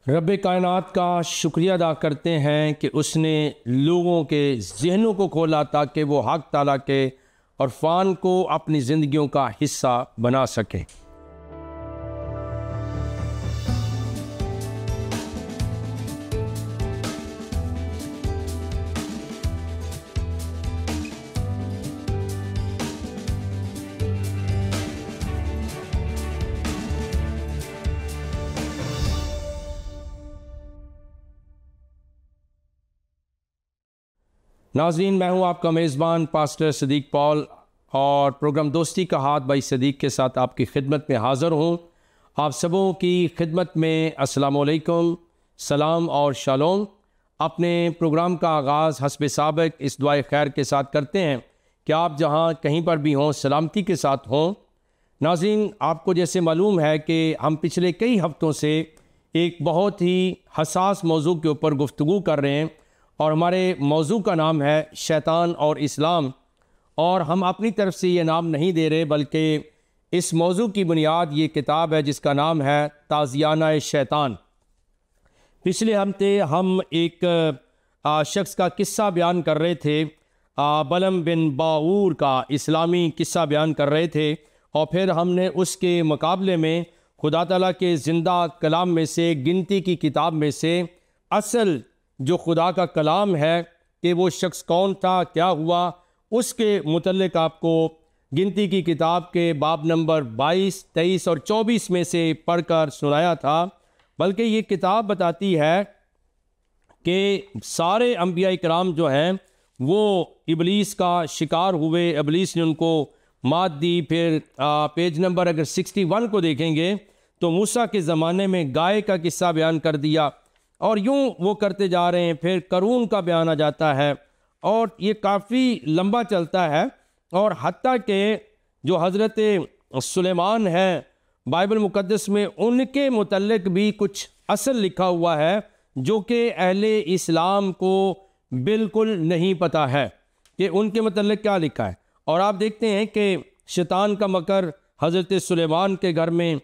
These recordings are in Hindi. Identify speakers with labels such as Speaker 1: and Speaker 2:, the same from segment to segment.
Speaker 1: रब कायनात का शुक्रिया अदा करते हैं कि उसने लोगों के जहनों को खोला ताकि वो हक ताला के अरफान को अपनी ज़िंदगियों का हिस्सा बना सकें। नाज़रीन, मैं हूं आपका मेज़बान पास्टर सदीक पॉल और प्रोग्राम दोस्ती का हाथ भाई सदीक के साथ आपकी खिदमत में हाज़िर हूं। आप सबों की खिदमत में अस्सलाम वालेकुम, सलाम और शालोम। अपने प्रोग्राम का आगाज़ हस्ब साबिक इस दुआए खैर के साथ करते हैं कि आप जहां कहीं पर भी हों सलामती के साथ हों। नाज़रीन, आपको जैसे मालूम है कि हम पिछले कई हफ़्तों से एक बहुत ही हसास मौजू के ऊपर गुफ्तगू कर रहे हैं और हमारे मौजू का नाम है शैतान और इस्लाम। और हम अपनी तरफ से ये नाम नहीं दे रहे, बल्कि इस मौजू की बुनियाद ये किताब है जिसका नाम है ताज़ियाना शैतान। पिछले हफ्ते हम एक शख्स का किस्सा बयान कर रहे थे, बलम बिन बाऊर का इस्लामी किस्सा बयान कर रहे थे, और फिर हमने उसके मुकाबले में खुदा ताला के ज़िंदा कलाम में से, गिनती की किताब में से असल जो खुदा का कलाम है कि वो शख्स कौन था, क्या हुआ, उसके मुतल्लिक आपको गिनती की किताब के बाब नंबर 22, 23 और 24 में से पढ़कर सुनाया था। बल्कि ये किताब बताती है कि सारे अंबिया इकराम जो हैं वो इबलीस का शिकार हुए, इबलीस ने उनको मात दी। फिर पेज नंबर अगर 61 को देखेंगे तो मूसा के ज़माने में गाय का किस्सा बयान कर दिया, और यूं वो करते जा रहे हैं। फिर करून का बयान आ जाता है और ये काफ़ी लंबा चलता है। और हत्ता के जो हज़रत सुलेमान है बाइबल मुक़द्दस में, उनके मुतल्लिक भी कुछ असल लिखा हुआ है जो कि अहले इस्लाम को बिल्कुल नहीं पता है कि उनके मुतल्लिक क्या लिखा है। और आप देखते हैं कि शैतान का मकर हज़रत सुलेमान के घर में,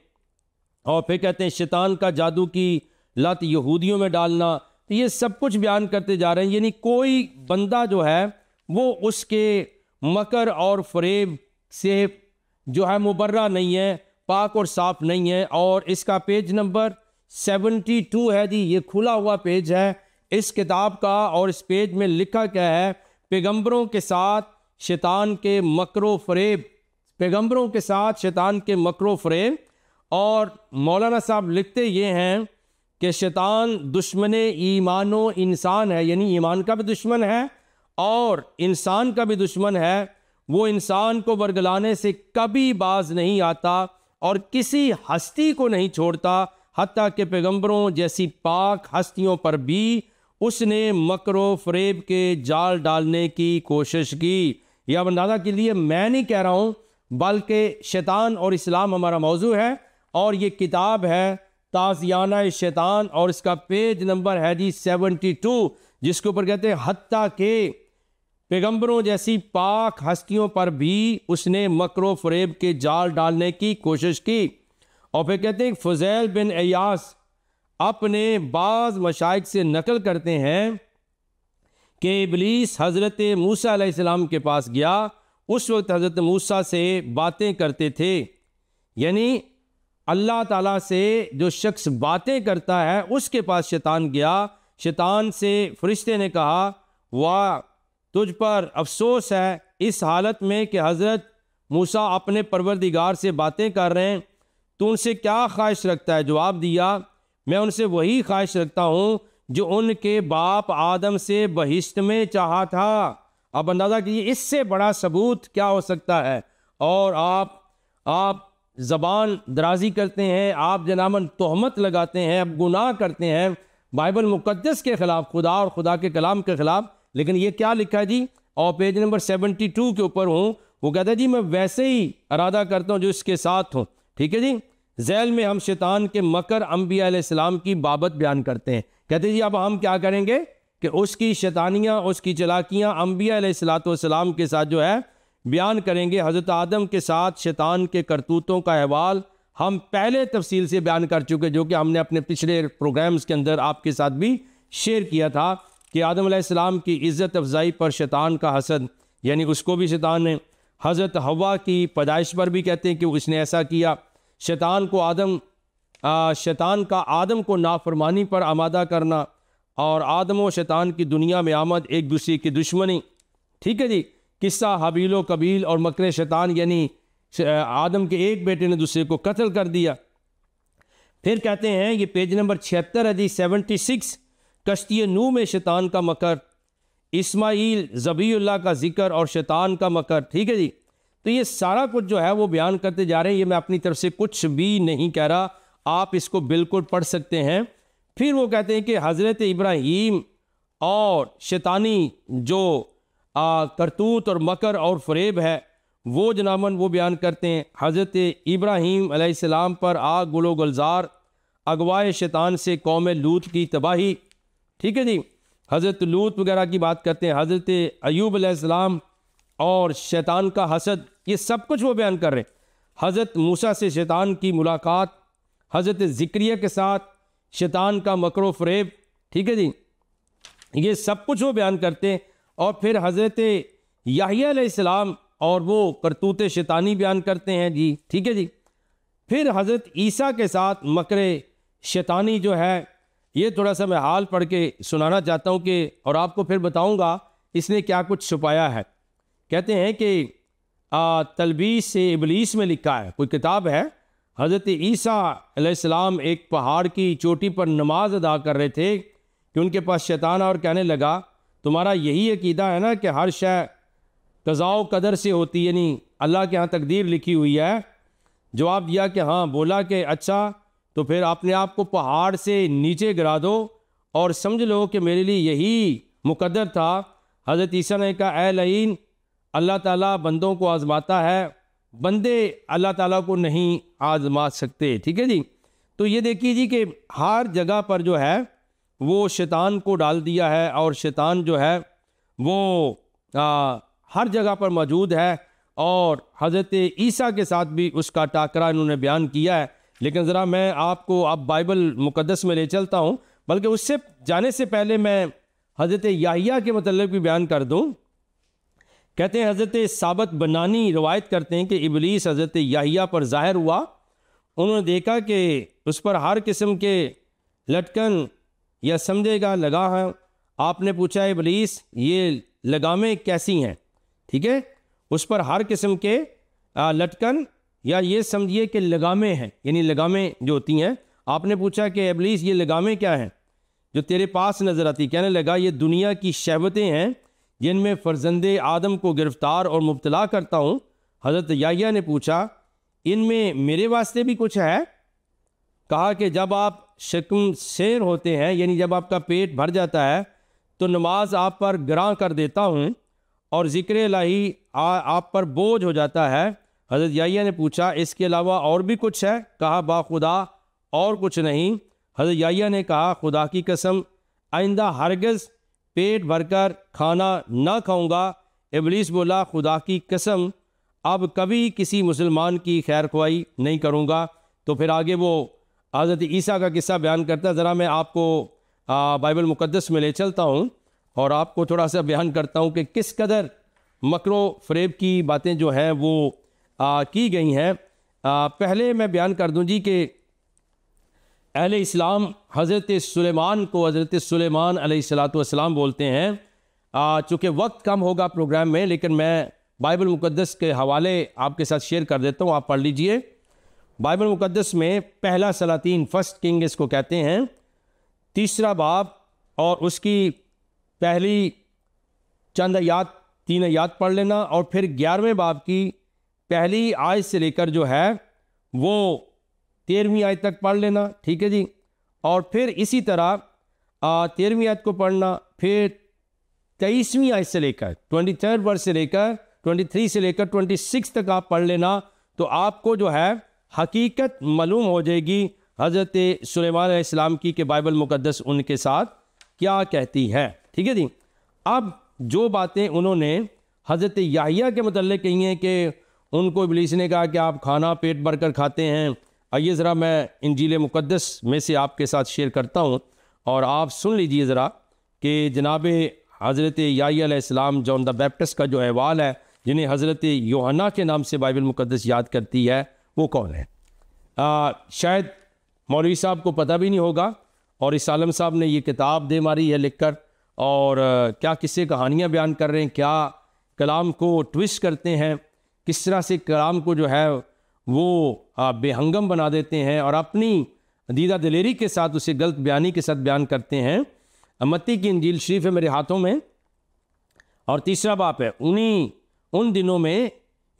Speaker 1: और फिर कहते हैं शैतान का जादू की लत यहूदियों में डालना। तो ये सब कुछ बयान करते जा रहे हैं, यानी कोई बंदा जो है वो उसके मकर और फरेब से जो है मुबर्रा नहीं है, पाक और साफ नहीं है। और इसका पेज नंबर 72 है जी, ये खुला हुआ पेज है इस किताब का। और इस पेज में लिखा क्या है? पैगंबरों के साथ शैतान के मकरो फरेब, पैगंबरों के साथ शैतान के मकरो फरेब। और मौलाना साहब लिखते ये हैं कि शैतान दुश्मन ईमानो इंसान है, यानी ईमान का भी दुश्मन है और इंसान का भी दुश्मन है। वो इंसान को बरगलाने से कभी बाज नहीं आता और किसी हस्ती को नहीं छोड़ता, हत्ता के पैगंबरों जैसी पाक हस्तियों पर भी उसने मकरो फरेब के जाल डालने की कोशिश की। यह अंदाज़ा के लिए मैं नहीं कह रहा हूँ, बल्कि शैतान और इस्लाम हमारा मौजू है। और ये किताब है ताज़ियाना शैतान, और इसका पेज नंबर है जी 72, जिसके ऊपर कहते हैं हत्ता के पैगंबरों जैसी पाक हस्तियों पर भी उसने मकरो फरेब के जाल डालने की कोशिश की। और फिर कहते हैं फुज़ैल बिन अयास अपने बाज़ मशाइख से नकल करते हैं कि इबलीस हज़रत मूसा अलैहिस्सलाम के पास गया। उस वक्त हज़रत मूसा से बातें करते थे, यानी अल्लाह ताला से जो शख्स बातें करता है उसके पास शैतान गया। शैतान से फरिश्ते ने कहा, वाह तुझ पर अफसोस है इस हालत में कि हज़रत मूसा अपने परवरदिगार से बातें कर रहे हैं, तू उनसे क्या ख्वाहिश रखता है? जवाब दिया, मैं उनसे वही ख्वाहिश रखता हूँ जो उनके बाप आदम से बहिश्त में चाहा था। अब अंदाज़ा कीजिए इससे बड़ा सबूत क्या हो सकता है। और आप ज़बान दराजी करते हैं, आप जनाबन तोहमत लगाते हैं, आप गुनाह करते हैं बाइबल मुक़द्दस के ख़िलाफ़, खुदा और खुदा के कलाम के ख़िलाफ़। लेकिन ये क्या लिखा है जी? और पेज नंबर 72 के ऊपर हूँ, वो कहता है जी मैं वैसे ही इरादा करता हूँ जो इसके साथ हूँ। ठीक है जी। ज़ैल में हम शैतान के मकर अंबिया अलैहिस्सलाम की बाबत बयान करते हैं। कहते हैं जी अब हम क्या करेंगे कि उसकी शैतानियाँ, उसकी चलाकियाँ अंबिया अलैहिस्सलाम के साथ जो है बयान करेंगे। हज़रत आदम के साथ शैतान के करतूतों का अहवाल हम पहले तफसील से बयान कर चुके, जो कि हमने अपने पिछले प्रोग्राम्स के अंदर आपके साथ भी शेयर किया था कि आदम अलैहिस्सलाम की इज़्ज़त अफजाई पर शैतान का हसद, यानी उसको भी शैतान ने, हज़रत हवा की पैदाइश पर भी कहते हैं कि उसने ऐसा किया, शैतान का आदम को नाफरमानी पर आमादा करना, और आदम व शैतान की दुनिया में आमद, एक दूसरे की दुश्मनी। ठीक है जी, किस्सा हबील व कबील और मकर शैतान, यानी आदम के एक बेटे ने दूसरे को कत्ल कर दिया। फिर कहते हैं, ये पेज नंबर 76 है जी, 76, कश्ती नूह में शैतान का मकर, इस्माइल ज़बीउल्लाह का जिक्र और शैतान का मकर। ठीक है जी, तो ये सारा कुछ जो है वो बयान करते जा रहे हैं। ये मैं अपनी तरफ से कुछ भी नहीं कह रहा, आप इसको बिल्कुल पढ़ सकते हैं। फिर वो कहते हैं कि हज़रत इब्राहीम और शैतानी जो करतूत और मकर और फरेब है वो जनाबन वो बयान करते हैं। हज़रत इब्राहीम अलैहिस्सलाम पर आग गुलो गुलजार, अगवाए शैतान से कौम लूत की तबाही। ठीक है जी, हज़रत लूत वगैरह की बात करते हैं। हज़रत अयूब अलैहिस्सलाम और शैतान का हसद, ये सब कुछ वो बयान कर रहे हैं। हज़रत मूसा से शैतान की मुलाकात, हज़रत ज़िक्रिया के साथ शैतान का मकरो फरेब। ठीक है जी, ये सब कुछ वो बयान करते हैं। और फिर हज़रत याहिया अलैहिस्सलाम और वो करतूत शैतानी बयान करते हैं जी। ठीक है जी, फिर हज़रत ईसा के साथ मकर शैतानी जो है, ये थोड़ा सा मैं हाल पढ़ के सुनाना चाहता हूँ कि, और आपको फिर बताऊँगा इसने क्या कुछ छुपाया है। कहते हैं कि तलबीस से इबलीस में लिखा है, कोई किताब है, हज़रत ईसा अलैहिस्सलाम एक पहाड़ की चोटी पर नमाज अदा कर रहे थे कि उनके पास शैतान और कहने लगा, तुम्हारा यही अकीदा है ना कि हर शय कज़ा कदर से होती, यानी अल्लाह के यहाँ तकदीर लिखी हुई है। जवाब दिया कि हाँ। बोला कि अच्छा, तो फिर अपने आप को पहाड़ से नीचे गिरा दो और समझ लो कि मेरे लिए यही मुकद्दर था। हज़रत ईसा ने कहा, ए लईन, अल्लाह ताला बंदों को आज़माता है, बंदे अल्लाह ताला को नहीं आज़मा सकते। ठीक है जी, तो ये देखिए जी कि हर जगह पर जो है वो शैतान को डाल दिया है, और शैतान जो है वो हर जगह पर मौजूद है। और हज़रत ईसा के साथ भी उसका टाकरा इन्होंने बयान किया है। लेकिन ज़रा मैं आपको अब बाइबल मुक़द्दस में ले चलता हूँ, बल्कि उससे जाने से पहले मैं हज़रत याहिया के मतलब भी बयान कर दूँ। कहते हैं, हज़रत साबत बनानी रवायत करते हैं कि इबलीस हज़रत याहिया पर ज़ाहिर हुआ। उन्होंने देखा कि उस पर हर किस्म के लटकन या समझेगा लगा है। आपने पूछा, इबलीस ये लगामें कैसी हैं? ठीक है, उस पर हर किस्म के लटकन या ये समझिए कि लगामें हैं, यानी लगामें जो होती हैं। आपने पूछा कि इबलीस ये लगामें क्या हैं जो तेरे पास नज़र आती? कहने लगा, ये दुनिया की शहवतें हैं जिनमें फ़र्जंदे आदम को गिरफ़्तार और मुब्तला करता हूँ। हज़रत याहिया ने पूछा, इनमें मेरे वास्ते भी कुछ है? कहा कि जब आप शक्म शेर होते हैं, यानी जब आपका पेट भर जाता है, तो नमाज आप पर गिरां कर देता हूँ और ज़िक्र इलाही आप पर बोझ हो जाता है। हज़रत याहिया ने पूछा, इसके अलावा और भी कुछ है? कहा, बाखुदा और कुछ नहीं। हज़रत याहिया ने कहा, खुदा की कसम, आइंदा हरगिज़ पेट भरकर खाना ना खाऊंगा। इबलीस बोला, खुदा की कसम, अब कभी किसी मुसलमान की खैर ख्वाही नहीं करूंगा। तो फिर आगे वो हज़रत ईसा का किस्सा बयान करता है। ज़रा मैं आपको बाइबल मुक़द्दस में ले चलता हूँ और आपको थोड़ा सा बयान करता हूँ कि किस कदर मकरो फ़रेब की बातें जो हैं वो की गई हैं। पहले मैं बयान कर दूँ जी कि अहले इस्लाम हज़रत सुलेमान को हज़रत सुलेमान अलैहिस्सलाम बोलते हैं। चूँकि वक्त कम होगा प्रोग्राम में, लेकिन मैं बाइबल मुक़द्दस के हवाले आपके साथ शेयर कर देता हूँ, आप पढ़ लीजिए। बाइबल मुक़द्दस में पहला सलातीन, फर्स्ट किंग इसको कहते हैं, 3 बाब और उसकी पहली चंद आयात 3 आयात पढ़ लेना, और फिर 11वें बाब की पहली आयत से लेकर जो है वो 13वीं आयत तक पढ़ लेना। ठीक है जी, और फिर इसी तरह 13वीं आयत को पढ़ना, फिर 23वीं आयत से लेकर 23rd वर्स से लेकर 23 से लेकर 26 तक आप पढ़ लेना। तो आपको जो है हकीकत मालूम हो जाएगी हज़रत सुलेमान अलैहिस्सलाम की कि बाइबल मुक़द्दस उनके साथ क्या कहती है। ठीक है जी, अब जो बातें उन्होंने हज़रत याहिया के मतलब कही हैं कि उनको इब्लीस ने कहा कि आप खाना पेट भर कर खाते हैं, आइए ज़रा मैं इंजील मुक़द्दस में से आपके साथ शेयर करता हूँ और आप सुन लीजिए ज़रा कि जनाब हज़रत याह्या अलैहिस्सलाम जॉन द बैप्टिस्ट का जो अहवाल है, जिन्हें हज़रत यूहन्ना के नाम से बाइबल मुक़द्दस याद करती है, वो कौन है। शायद मौलवी साहब को पता भी नहीं होगा और इस आलम साहब ने ये किताब दे मारी है लिखकर, और क्या किस्से कहानियाँ बयान कर रहे हैं, क्या कलाम को ट्विस्ट करते हैं, किस तरह से कलाम को जो है वो बेहंगम बना देते हैं और अपनी दीदा दिलेरी के साथ उसे गलत बयानी के साथ बयान करते हैं। मत्ती की इंजील शरीफ है मेरे हाथों में और 3रा बाप है। उन दिनों में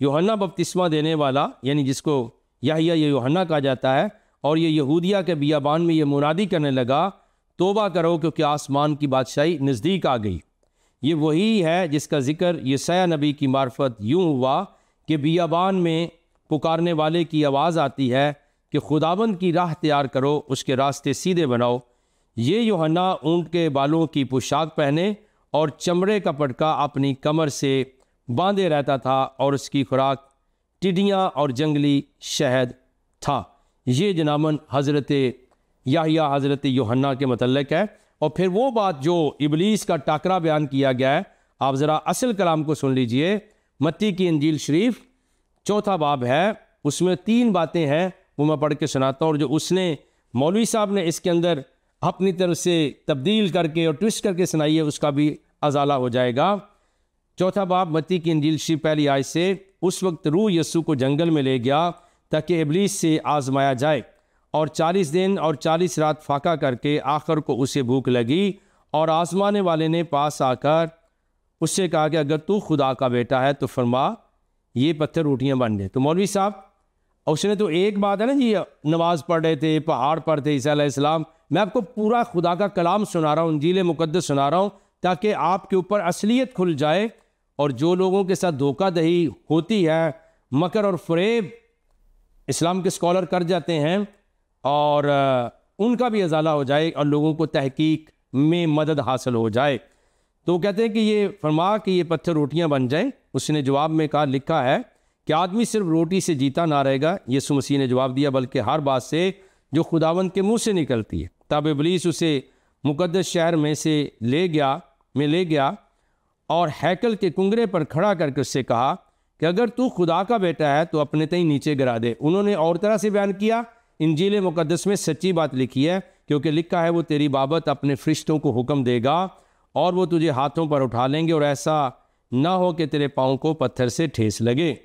Speaker 1: यूहन्ना बपतिस्मा देने वाला, यानी जिसको याह्या या यूहन्ना कहा जाता है, और ये यहूदिया के बियाबान में ये मुनादी करने लगा, तौबा करो क्योंकि आसमान की बादशाही नज़दीक आ गई। ये वही है जिसका जिक्र यशायाह नबी की मार्फत यूँ हुआ कि बियाबान में पुकारने वाले की आवाज़ आती है कि खुदाबंद की राह तैयार करो, उसके रास्ते सीधे बनाओ। ये यूहन्ना ऊँट के बालों की पोशाक पहने और चमड़े का पटका अपनी कमर से बांधे रहता था और उसकी खुराक टिड्डियाँ और जंगली शहद था। ये जनामन हज़रत याह्या हज़रत यूहन्ना के मतलब है। और फिर वो बात जो इबलीस का टाकरा बयान किया गया है, आप ज़रा असल कलाम को सुन लीजिए। मत्ती की इंजील शरीफ 4था बाब है, उसमें 3 बातें हैं, वो मैं पढ़ के सुनाता हूँ। और जो उसने मौलवी साहब ने इसके अंदर अपनी तरफ से तब्दील करके और ट्विस्ट करके सुनाई है, उसका भी अजाला हो जाएगा। 4था बाब मत्ती की इंजील शरीफ पहली आयत से, उस वक्त रूह यस्सू को जंगल में ले गया ताकि इबलीस से आजमाया जाए, और 40 दिन और 40 रात फाका करके आखिर को उसे भूख लगी, और आजमाने वाले ने पास आकर उससे कहा कि अगर तू खुदा का बेटा है तो फरमा ये पत्थर रोटियां बन जाए। तो मौलवी साहब, उसने तो एक बात है ना जी, नमाज पढ़ रहे थे, पहाड़ पर थे ईसा अलैहिस्सलाम, मैं आपको पूरा खुदा का कलाम सुना रहा हूँ, इंजील मुक़द्दस सुना रहा हूँ, ताकि आपके ऊपर असलियत खुल जाए। और जो लोगों के साथ धोखाधड़ी होती है, मकर और फरेब इस्लाम के स्कॉलर कर जाते हैं, और उनका भी अजाला हो जाए और लोगों को तहकीक में मदद हासिल हो जाए। तो कहते हैं कि ये फरमा कि ये पत्थर रोटियां बन जाएं। उसने जवाब में कहा, लिखा है कि आदमी सिर्फ रोटी से जीता ना रहेगा। यीशु मसीह ने जवाब दिया, बल्कि हर बात से जो खुदावंद के मुंह से निकलती है। तब इबलीस उसे मुकद्दस शहर में ले गया और हैकल के कुंगरे पर खड़ा करके उससे कहा कि अगर तू खुदा का बेटा है तो अपने तई नीचे गिरा दे। उन्होंने और तरह से बयान किया। इंजील मुक़द्दस में सच्ची बात लिखी है, क्योंकि लिखा है वो तेरी बाबत अपने फरिश्तों को हुक्म देगा और वो तुझे हाथों पर उठा लेंगे, और ऐसा ना हो कि तेरे पाँव को पत्थर से ठेस लगे।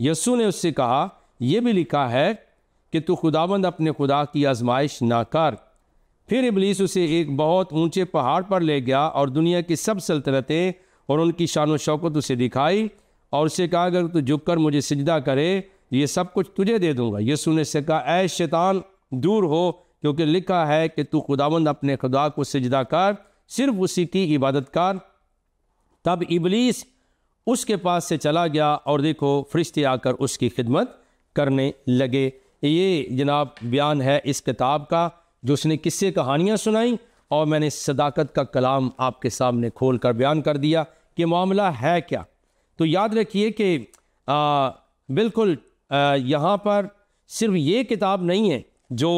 Speaker 1: यस्सू ने उससे कहा, यह भी लिखा है कि तू खुदाबंद अपने खुदा की आजमाइश ना कर। फिर इबलीस उसे एक बहुत ऊंचे पहाड़ पर ले गया और दुनिया की सब सल्तनतें और उनकी शान व शौकत उसे दिखाई, और उससे कहा, अगर तू झुककर मुझे सिजदा करे ये सब कुछ तुझे दे दूंगा। यीशु ने उससे कहा, ऐ शैतान दूर हो, क्योंकि लिखा है कि तू खुदाबंद अपने खुदा को सिजदा कर, सिर्फ उसी की इबादत कर। तब इबलीस उसके पास से चला गया और देखो फरिश्ते आकर उसकी खिदमत करने लगे। ये जनाब बयान है इस किताब का, जो उसने किस्से कहानियाँ सुनाई, और मैंने सदाकत का कलाम आपके सामने खोल कर बयान कर दिया कि मामला है क्या। तो याद रखिए कि बिल्कुल यहाँ पर सिर्फ ये किताब नहीं है जो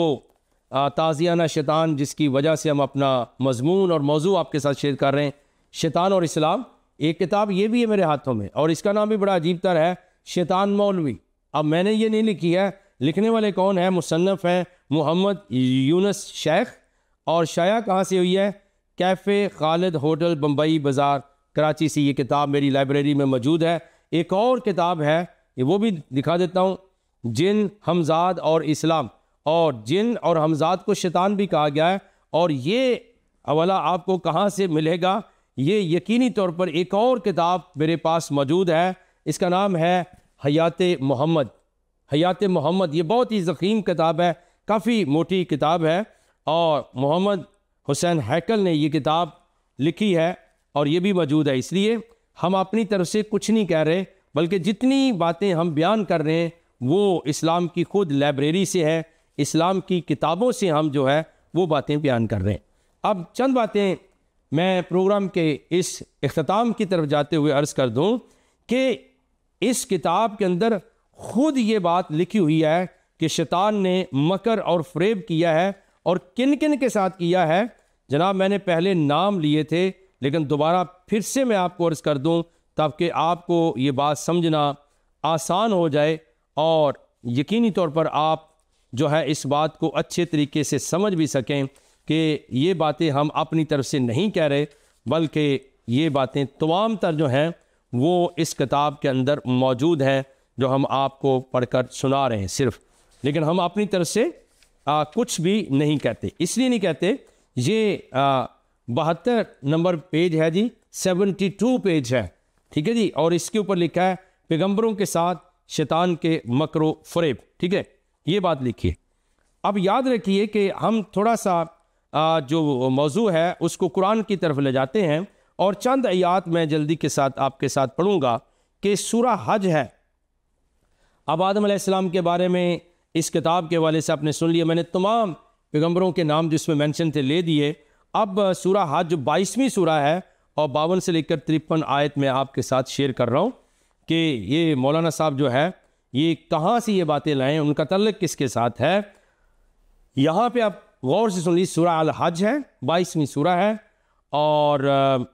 Speaker 1: ताज़ियाना शैतान, जिसकी वजह से हम अपना मजमून और मौजू आपके साथ शेयर कर रहे हैं, शैतान और इस्लाम। एक किताब ये भी है मेरे हाथों में, और इसका नाम भी बड़ा अजीब तर है, शैतान मौलवी। अब मैंने ये नहीं लिखी है, लिखने वाले कौन है, मुसन्नफ़ हैं मोहम्मद यूनुस शेख, और शाया कहाँ से हुई है, कैफ़े खालिद होटल बम्बई बाज़ार कराची से। ये किताब मेरी लाइब्रेरी में मौजूद है। एक और किताब है, वो भी दिखा देता हूँ, जिन हमजाद और इस्लाम, और जिन और हमजाद को शैतान भी कहा गया है। और ये अवला आपको कहाँ से मिलेगा, ये यकीनी तौर पर एक और किताब मेरे पास मौजूद है, इसका नाम है हयाते मोहम्मद। हयाते मोहम्मद ये बहुत ही ज़ख़ीम किताब है, काफ़ी मोटी किताब है, और मोहम्मद हुसैन हैकल ने ये किताब लिखी है, और ये भी मौजूद है। इसलिए हम अपनी तरफ से कुछ नहीं कह रहे, बल्कि जितनी बातें हम बयान कर रहे हैं वो इस्लाम की खुद लाइब्रेरी से है, इस्लाम की किताबों से हम जो है वो बातें बयान कर रहे हैं। अब चंद बातें मैं प्रोग्राम के इस इख्तिताम की तरफ जाते हुए अर्ज़ कर दूं कि इस किताब के अंदर खुद ये बात लिखी हुई है कि शैतान ने मकर और फ़रेब किया है और किन किन के साथ किया है। जनाब मैंने पहले नाम लिए थे, लेकिन दोबारा फिर से मैं आपको अर्ज़ कर दूं ताकि आपको ये बात समझना आसान हो जाए और यकीनी तौर पर आप जो है इस बात को अच्छे तरीके से समझ भी सकें कि ये बातें हम अपनी तरफ से नहीं कह रहे, बल्कि ये बातें तमाम तर जो हैं वो इस किताब के अंदर मौजूद हैं, जो हम आपको पढ़कर सुना रहे हैं सिर्फ। लेकिन हम अपनी तरफ से कुछ भी नहीं कहते। इसलिए नहीं कहते, ये 72 नंबर पेज है जी, 72 पेज है, ठीक है जी। और इसके ऊपर लिखा है पैगंबरों के साथ शैतान के मकरो फ़रेब, ठीक है, ये बात लिखिए। अब याद रखिए कि हम थोड़ा सा जो मौजू है उसको कुरान की तरफ ले जाते हैं और चंद आयात मैं जल्दी के साथ आपके साथ पढ़ूंगा कि सूरह हज है। अब आदम अलैहिस्सलाम के बारे में इस किताब के हवाले से आपने सुन लिया, मैंने तमाम पैगंबरों के नाम जिसमें मेंशन थे ले दिए। अब सूरह हज जो 22वीं सूरह है और 52 से लेकर 53 आयत में आपके साथ शेयर कर रहा हूँ कि ये मौलाना साहब जो है ये कहाँ से ये बातें लाएँ, उनका तल्लुक़ किसके साथ है। यहाँ पे आप गौर से सुन लीजिए, सूरह अल हज है, 22वीं सूरह है और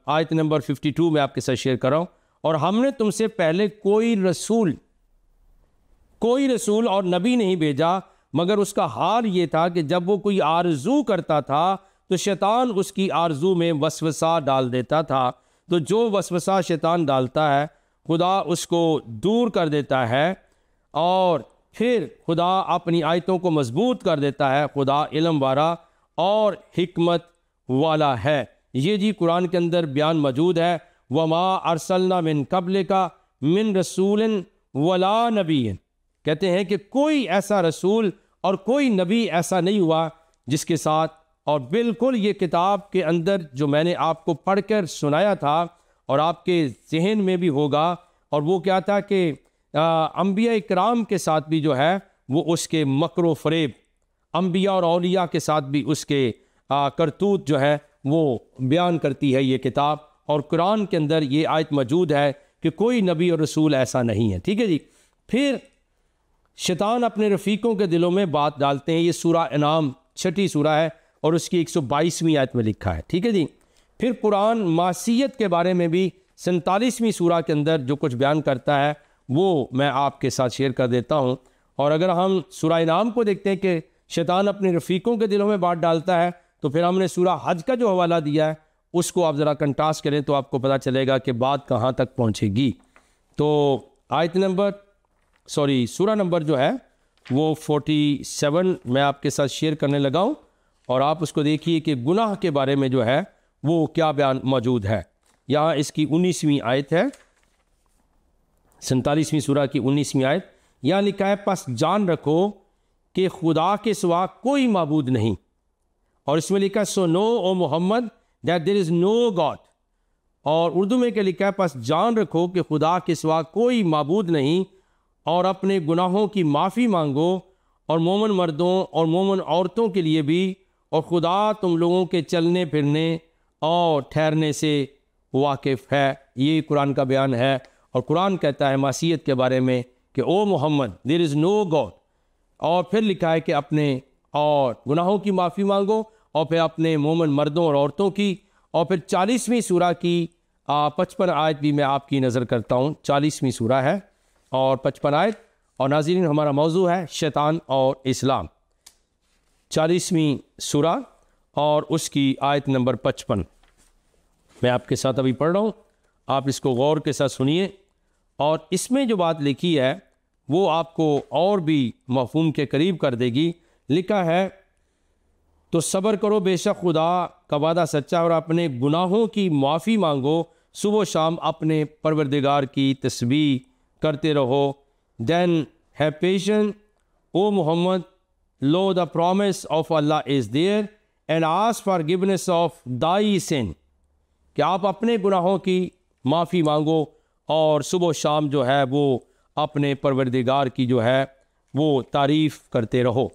Speaker 1: आयत नंबर 52 में आपके साथ शेयर कर रहा हूँ। और हमने तुमसे पहले कोई रसूल और नबी नहीं भेजा, मगर उसका हाल ये था कि जब वो कोई आरजू करता था तो शैतान उसकी आरजू में वसवसा डाल देता था। तो जो वसवसा शैतान डालता है खुदा उसको दूर कर देता है और फिर खुदा अपनी आयतों को मजबूत कर देता है। खुदा इल्म वाला और हिकमत वाला है। ये जी कुरान के अंदर बयान मौजूद है, वमा अरसलना मिन कब्ल का मिन रसूलिन वला नबीन। कहते हैं कि कोई ऐसा रसूल और कोई नबी ऐसा नहीं हुआ जिसके साथ, और बिल्कुल ये किताब के अंदर जो मैंने आपको पढ़कर सुनाया था और आपके जहन में भी होगा, और वो क्या था कि अंबिया इकराम के साथ भी जो है वो उसके मकरो फ़रेब, अंबिया और औलिया के साथ भी उसके करतूत जो है वो बयान करती है ये किताब। और कुरान के अंदर ये आयत मौजूद है कि कोई नबी और रसूल ऐसा नहीं है, ठीक है जी। फिर शैतान अपने रफ़ीकों के दिलों में बात डालते हैं। ये सूरह इनाम 6ठी सूरह है और उसकी 122वीं आयत में लिखा है, ठीक है जी। फिर कुरान मासियत के बारे में भी 47वीं सूरह के अंदर जो कुछ बयान करता है वो मैं आपके साथ शेयर कर देता हूँ। और अगर हम सूरह इनाम को देखते हैं कि शैतान अपने रफ़ीकों के दिलों में बात डालता है, तो फिर हमने सूरह हज का जो हवाला दिया है उसको आप ज़रा कंट्रास्ट करें तो आपको पता चलेगा कि बात कहाँ तक पहुँचेगी। तो सूरह नंबर जो है वो 47 मैं आपके साथ शेयर करने लगा हूँ और आप उसको देखिए कि गुनाह के बारे में जो है वो क्या बयान मौजूद है। यहाँ इसकी 19वीं आयत है, 47वीं सूरह की 19वीं आयत। यहाँ लिखा है, बस जान रखो कि खुदा के सिवा कोई माबूद नहीं। और इसमें लिखा है, सो नो ओ Mohammad that there is no god. और उर्दू में क्या लिखा है, बस जान रखो कि खुदा के सिवा कोई माबूद नहीं और अपने गुनाहों की माफ़ी मांगो और मोमन मर्दों और मोमन औरतों के लिए भी, और खुदा तुम लोगों के चलने फिरने और ठहरने से वाकिफ़ है। ये कुरान का बयान है। और कुरान कहता है मासियत के बारे में कि O Muhammad there is no god. और फिर लिखा है कि अपने और गुनाहों की माफ़ी मांगो और फिर अपने मोमन मर्दों और औरतों की। और फिर 40वीं सूरह की 55 आयत भी मैं आपकी नज़र करता हूँ। 40वीं सूरह है और 55 आयत। और नाज़रीन हमारा मौजू है शैतान और इस्लाम। 40वीं सूरह और उसकी आयत नंबर 55 मैं आपके साथ अभी पढ़ रहा हूँ, आप इसको गौर के साथ सुनिए। और इसमें जो बात लिखी है वो आपको और भी मफ़हूम के करीब कर देगी। लिखा है, तो सब्र करो, बेशक खुदा का वादा सच्चा, और अपने गुनाहों की माफ़ी मांगो, सुबह शाम अपने परवरदिगार की तस्बीह करते रहो। Then have patience O Muhammad, lo the promise of Allah is there and ask forgiveness of thy sin, कि आप अपने गुनाहों की माफ़ी मांगो और सुबह शाम जो है वो अपने परवरदिगार की जो है वो तारीफ़ करते रहो।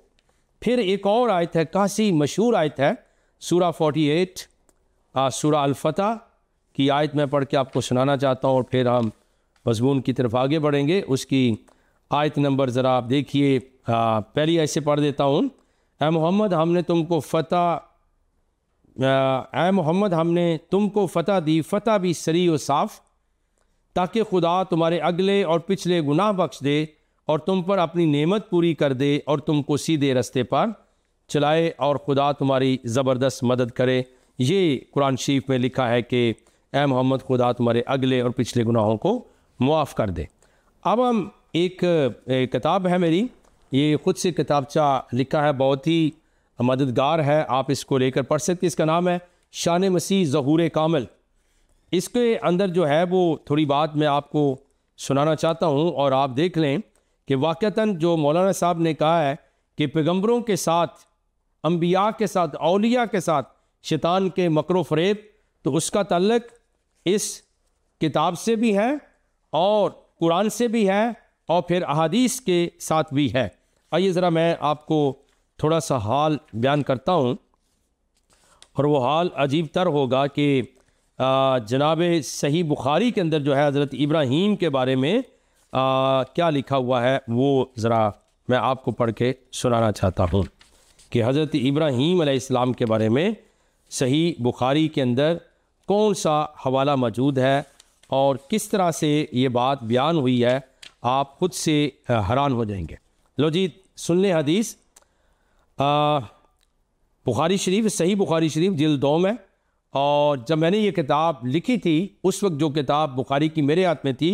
Speaker 1: फिर एक और आयत है, काफ़ी मशहूर आयत है, सूरह 48 सूरह अल-फतह की आयत मैं पढ़ के आपको सुनाना चाहता हूँ और फिर हम मज़मून की तरफ आगे बढ़ेंगे। उसकी आयत नंबर ज़रा आप देखिए पहली ऐसे पढ़ देता हूँ। ऐ मोहम्मद हमने तुमको फ़तह दी, फ़तह भी सरी व साफ़, ताकि खुदा तुम्हारे अगले और पिछले गुनाह बख्श दे और तुम पर अपनी नेमत पूरी कर दे और तुमको सीधे रास्ते पर चलाए और खुदा तुम्हारी ज़बरदस्त मदद करे। ये कुरान शरीफ में लिखा है कि ऐ मोहम्मद खुदा तुम्हारे अगले और पिछले गुनाहों को मुआफ़ कर दे। अब हम एक किताब है मेरी, ये ख़ुद से किताबचा लिखा है, बहुत ही मददगार है, आप इसको लेकर पढ़ सकते। इसका नाम है शान मसीह ज़हूर कामिल। इसके अंदर जो है वो थोड़ी बात मैं आपको सुनाना चाहता हूँ और आप देख लें कि वाक़तन जो मौलाना साहब ने कहा है कि पैगम्बरों के साथ, अंबिया के साथ, औलिया के साथ शैतान के मकरो फ़रेब, तो उसका ताल्लुक़ इस किताब से भी है और कुरान से भी है और फिर अहादीस के साथ भी है। आइए ज़रा मैं आपको थोड़ा सा हाल बयान करता हूँ और वो हाल अजीब तर होगा कि जनाब सही बुखारी के अंदर जो है हज़रत इब्राहीम के बारे में क्या लिखा हुआ है वो ज़रा मैं आपको पढ़ के सुनाना चाहता हूँ कि हज़रत इब्राहीम अलैहिस्सलाम के बारे में सही बुखारी के अंदर कौन सा हवाला मौजूद है और किस तरह से ये बात बयान हुई है, आप खुद से हैरान हो जाएंगे। लो जी सुन लें हदीस। बुखारी शरीफ, सही बुखारी शरीफ जिल्द 2 में, और जब मैंने ये किताब लिखी थी उस वक्त जो किताब बुखारी की मेरे हाथ में थी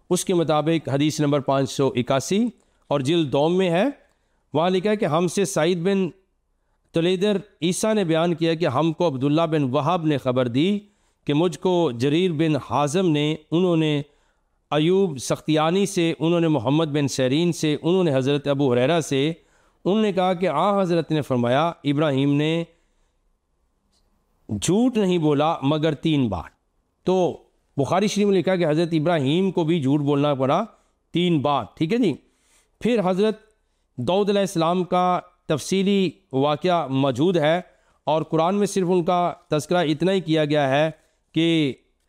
Speaker 1: उसके मुताबिक हदीस नंबर 581 और जिल्द 2 में है। वहाँ लिखा है कि हमसे सईद बिन तुलैदर ईसा ने बयान किया कि हमको अब्दुल्ला बिन वहाब ने ख़बर दी कि मुझको जरीर बिन हाज़म ने, उन्होंने अयूब सख्तियानी से, उन्होंने मोहम्मद बिन सरीन से, उन्होंने हज़रत अबू हुरैरा से, उन्होंने कहा कि हज़रत ने फरमाया इब्राहीम ने झूठ नहीं बोला मगर 3 बार। तो बुखारी शरीफ में लिखा है कि हज़रत इब्राहीम को भी झूठ बोलना पड़ा 3 बार। ठीक है जी। फिर हज़रत दाऊद अलैहिस्सलाम का तफसीली वाक़या मौजूद है और कुरान में सिर्फ उनका तज़किरा इतना ही किया गया है कि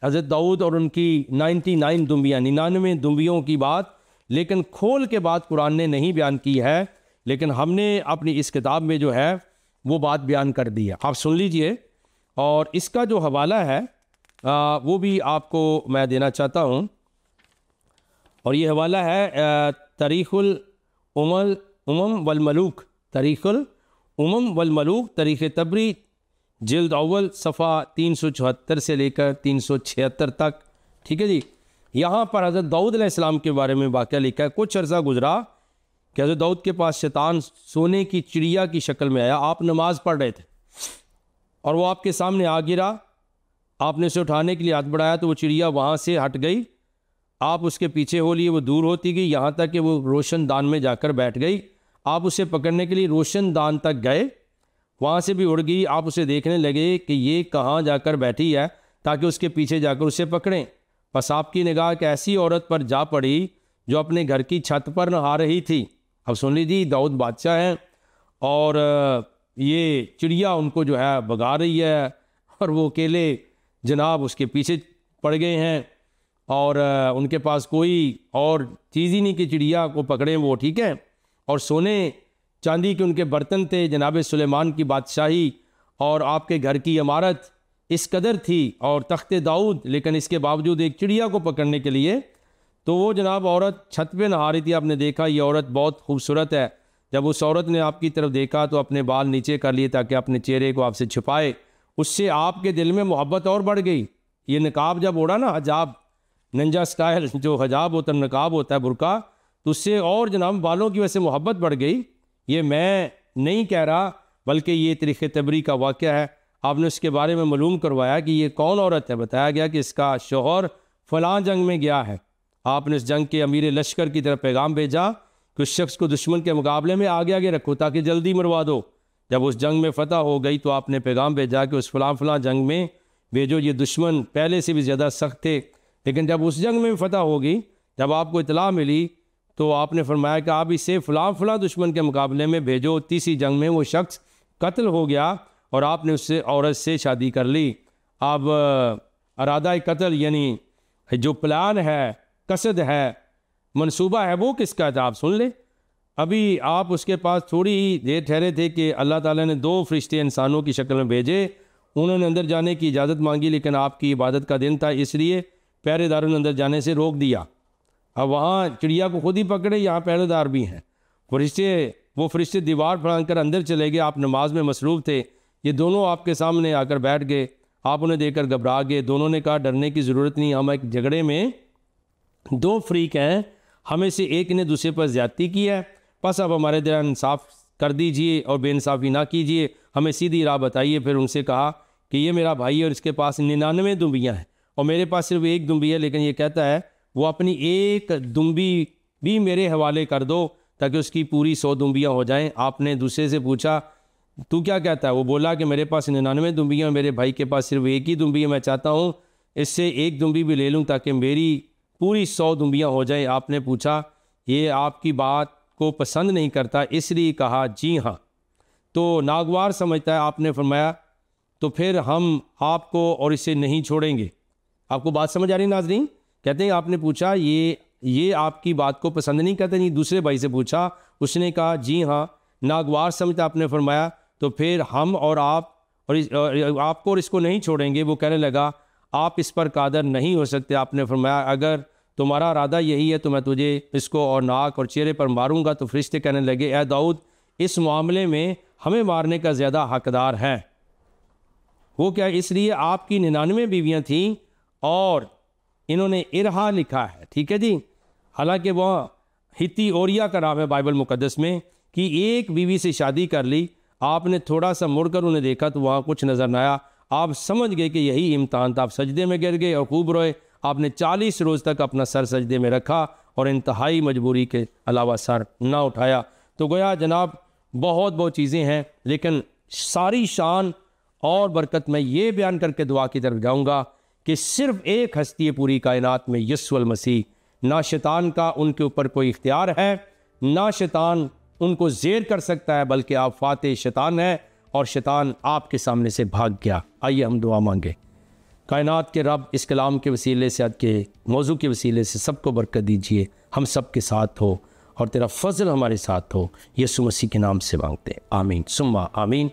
Speaker 1: हज़रत दाऊद और उनकी 99 दुम्बियाँ, 99 दुम्बियों की बात, लेकिन खोल के बात कुरान ने नहीं बयान की है, लेकिन हमने अपनी इस किताब में जो है वो बात बयान कर दी है। आप सुन लीजिए और इसका जो हवाला है वो भी आपको मैं देना चाहता हूँ और ये हवाला है तारीख़ुल उमम वल मलूक, तारीख़ुल उमम वल मलूक, तारीख़ तबरी जिल्द अव्वल सफ़ा 374 से लेकर 376 तक। ठीक है जी। यहाँ पर हज़रत दाऊद अलैहिस्सलाम के बारे में वाक़या लिखा है। कुछ अर्सा गुजरा कि हज़रत दाऊद के पास शैतान सोने की चिड़िया की शक्ल में आया। आप नमाज़ पढ़ रहे थे और वो आपके सामने आ गिरा, आपने उसे उठाने के लिए हाथ बढ़ाया तो वो चिड़िया वहाँ से हट गई, आप उसके पीछे हो लिए, वो दूर होती गई यहाँ तक कि वो रोशनदान में जाकर बैठ गई। आप उसे पकड़ने के लिए रोशनदान तक गए, वहाँ से भी उड़ गई। आप उसे देखने लगे कि ये कहाँ जाकर बैठी है ताकि उसके पीछे जाकर उसे पकड़ें। बस आपकी निगाह एक ऐसी औरत पर जा पड़ी जो अपने घर की छत पर नहा रही थी। अब सुन लीजिए, दाऊद बादशाह हैं और ये चिड़िया उनको जो है भगा रही है और वो अकेले जनाब उसके पीछे पड़ गए हैं और उनके पास कोई और चीज़ ही नहीं कि चिड़िया को पकड़ें वो। ठीक है। और सोने चांदी के उनके बर्तन थे, जनाब सुलेमान की बादशाही और आपके घर की इमारत इस कदर थी और तख्ते दाऊद, लेकिन इसके बावजूद एक चिड़िया को पकड़ने के लिए तो वो जनाब औरत छत पे नहा रही थी। आपने देखा ये औरत बहुत खूबसूरत है। जब उस औरत ने आपकी तरफ देखा तो अपने बाल नीचे कर लिए ताकि अपने चेहरे को आपसे छुपाए। उससे आपके दिल में मोहब्बत और बढ़ गई। ये निकाब जब ओढ़ा ना, हजाब, नंजा स्टाइल जो हजाब होता है, निकाब होता है, बुरका, तो उससे और जनाब बालों की वजह से मोहब्बत बढ़ गई। ये मैं नहीं कह रहा बल्कि ये तारीख़ तबरी का वाक़या है। आपने उसके बारे में मालूम करवाया कि ये कौन औरत है। बताया गया कि इसका शौहर फ़लाँ जंग में गया है। आपने उस जंग के अमीर लश्कर की तरफ पैगाम भेजा कि उस शख्स को दुश्मन के मुकाबले में आगे आगे रखो ताकि जल्दी मरवा दो। जब उस जंग में फ़तह हो गई तो आपने पैगाम भेजा कि उस फ़लाँ जंग में भेजो, ये दुश्मन पहले से भी ज़्यादा सख्त थे। लेकिन जब उस जंग में फ़तह होगी, जब आपको इतला मिली तो आपने फरमाया कि आप इसे फ़लाँ दुश्मन के मुकाबले में भेजो। तीसरी जंग में वो शख्स कत्ल हो गया और आपने उससे औरत से शादी कर ली। अब अरादा कत्ल यानी जो प्लान है, कसद है, मंसूबा है, वो किसका था आप सुन ले। अभी आप उसके पास थोड़ी ही देर ठहरे थे कि अल्लाह ताला ने 2 फरिश्ते इंसानों की शक्ल में भेजे। उन्होंने अंदर जाने की इजाज़त मांगी, लेकिन आपकी इबादत का दिन था इसलिए पहरेदारों ने अंदर जाने से रोक दिया। अब वहाँ चिड़िया को खुद ही पकड़े, यहाँ पहरेदार भी हैं। वो फरिश्ते दीवार फाड़ कर अंदर चले गए। आप नमाज में मसरूफ़ थे, ये दोनों आपके सामने आकर बैठ गए। आप उन्हें देखकर घबरा गए। दोनों ने कहा डरने की ज़रूरत नहीं, हम एक झगड़े में 2 फरीक हैं, हमें से एक ने दूसरे पर ज़्यादती की है, बस अब हमारे दरमियान इंसाफ कर दीजिए और बेइंसाफ़ी ना कीजिए, हमें सीधी राह बताइए। फिर उनसे कहा कि ये मेरा भाई है और इसके पास 99 दुम्बियाँ हैं और मेरे पास सिर्फ 1 दुम्बी है, लेकिन ये कहता है वो अपनी 1 दुम्बी भी मेरे हवाले कर दो ताकि उसकी पूरी 100 दुम्बियाँ हो जाएं। आपने दूसरे से पूछा तू क्या कहता है? वो बोला कि मेरे पास 99 दुम्बियाँ, मेरे भाई के पास सिर्फ 1 ही दुम्बी है, मैं चाहता हूँ इससे 1 दुम्बी भी ले लूँ ताकि मेरी पूरी 100 दुम्बियाँ हो जाएं। आपने पूछा ये आपकी बात को पसंद नहीं करता, इसलिए कहा जी हाँ, तो नागवार समझता है। आपने फरमाया तो फिर हम आपको और इसे नहीं छोड़ेंगे। आपको बात समझ आ रही नाज़रीन? कहते हैं आपने पूछा ये आपकी बात को पसंद नहीं करते, नहीं दूसरे भाई से पूछा, उसने कहा जी हाँ, नागवार समझता। आपने फरमाया तो फिर हम और आप और आपको और इसको नहीं छोड़ेंगे। वो कहने लगा आप इस पर कादर नहीं हो सकते। आपने फरमाया अगर तुम्हारा इरादा यही है तो मैं तुझे इसको और नाक और चेहरे पर मारूंगा। तो फरिश्ते कहने लगे ए दाऊद, इस मामले में हमें मारने का ज़्यादा हकदार है। वो क्या, इसलिए आपकी 99 बीवियाँ थीं और इन्होंने इरहा लिखा है, ठीक है जी। हालांकि वह हिती ओरिया का नाम है बाइबल मुकद्दस में, कि एक बीवी से शादी कर ली। आपने थोड़ा सा मुड़कर उन्हें देखा तो वहाँ कुछ नज़र न आया। आप समझ गए कि यही इम्तहान था। आप सजदे में गिर गए और खूब रोए। आपने 40 रोज़ तक अपना सर सजदे में रखा और इंतहाई मजबूरी के अलावा सर ना उठाया। तो गोया जनाब बहुत बहुत चीज़ें हैं, लेकिन सारी शान और बरकत मैं ये बयान करके दुआ की तरफ जाऊँगा कि सिर्फ एक हस्ती है पूरी कायनात में, यीशु मसीह। ना शैतान का उनके ऊपर कोई इख्तियार है, ना शैतान उनको ज़ेर कर सकता है, बल्कि आप फाते शैतान है और शैतान आपके सामने से भाग गया। आइए हम दुआ मांगे। कायनात के रब, इस कलाम के वसीले से, आज के मौजू के वसीले से सबको बरकत दीजिए, हम सब के साथ हो और तेरा फजल हमारे साथ हो। यीशु मसीह के नाम से मांगते हैं, आमीन सुम्मा आमीन।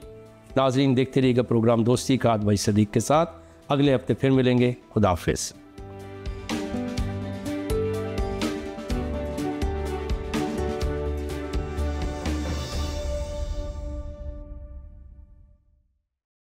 Speaker 1: नाज़रीन देखते रहिएगा प्रोग्राम दोस्ती का हाथ भाई सदीक के साथ। अगले हफ्ते फिर मिलेंगे। खुदा हाफिज़।